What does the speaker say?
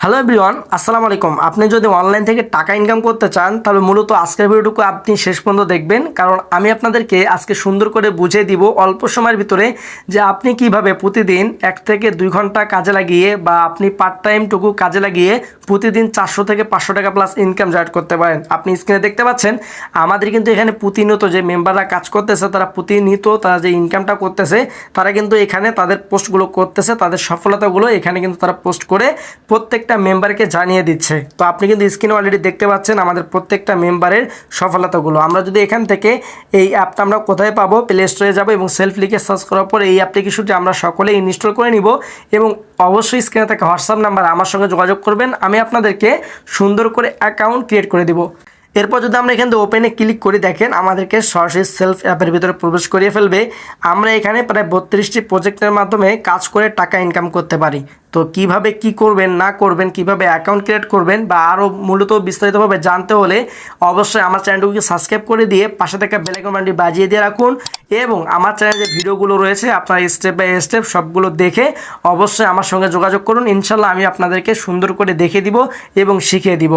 Hello everyone, আসসালামু আলাইকুম। আপনি যদি অনলাইন থেকে টাকা ইনকাম করতে চান তাহলে মূলত আজকের ভিডিওটুকু আপনি শেষ পর্যন্ত দেখবেন, কারণ আমি আপনাদেরকে আজকে সুন্দর করে বুঝিয়ে দিব অল্প সময়ের ভিতরে যে আপনি কিভাবে প্রতিদিন 1 থেকে 2 ঘন্টা কাজে লাগিয়ে বা আপনি পার্ট টাইমটুকু কাজে লাগিয়ে প্রতিদিন 400 থেকে 500 টাকা প্লাস ইনকাম জেনারেট করতে পারেন। আপনি স্ক্রিনে দেখতে পাচ্ছেন আমাদের কিন্তু এখানে প্রতিনিয়ত যে মেম্বাররা কাজ করতেছে তারা প্রতিনিয়ত তারা যে ইনকামটা করতেছে তারা কিন্তু এখানে তাদের পোস্টগুলো করতেছে, তাদের সফলতাগুলো এখানে কিন্তু তারা পোস্ট করে প্রত্যেকটা মেম্বারকে জানিয়ে দিচ্ছে। তো আপনি কিন্তু স্ক্রিনে অলরেডি দেখতে পাচ্ছেন আমাদের প্রত্যেকটা মেম্বারের সফলতাগুলো। আমরা যদি এখান থেকে এই অ্যাপটা আমরা কোথায় পাবো, প্লে স্টোরে যাবো এবং সেলফ লিখে সার্চ করার পর এই অ্যাপ্লিকেশনটি আমরা সকলে ইনস্টল করে নিব এবং অবশ্যই স্ক্রিনে থাকা হোয়াটসঅ্যাপ নাম্বার আমার সঙ্গে যোগাযোগ করবেন। আমি আপনাদেরকে সুন্দর করে অ্যাকাউন্ট ক্রিয়েট করে দিব। এরপর যদি আমরা এখানে ওপেনে ক্লিক করি, দেখেন আমাদেরকে সরাসরি সেলফ অ্যাপের ভিতরে প্রবেশ করিয়ে ফেলবে। আমরা এখানে প্রায় 32টি প্রজেক্টের মাধ্যমে কাজ করে টাকা ইনকাম করতে পারি। তো কিভাবে কি করবেন না করবেন, কিভাবে অ্যাকাউন্ট ক্রিয়েট করবেন বা আরও মূলত বিস্তারিতভাবে জানতে হলে অবশ্যই আমার চ্যানেলটিকে সাবস্ক্রাইব করে দিয়ে পাশে থাকা বেল আইকন বাটনটি বাজিয়ে দিয়ে রাখুন এবং আমার চ্যানেলে যে ভিডিওগুলো রয়েছে আপনারা স্টেপ বাই স্টেপ সবগুলো দেখে অবশ্যই আমার সঙ্গে যোগাযোগ করুন। ইনশাল্লাহ আমি আপনাদেরকে সুন্দর করে দেখিয়ে দিব এবং শিখিয়ে দিব।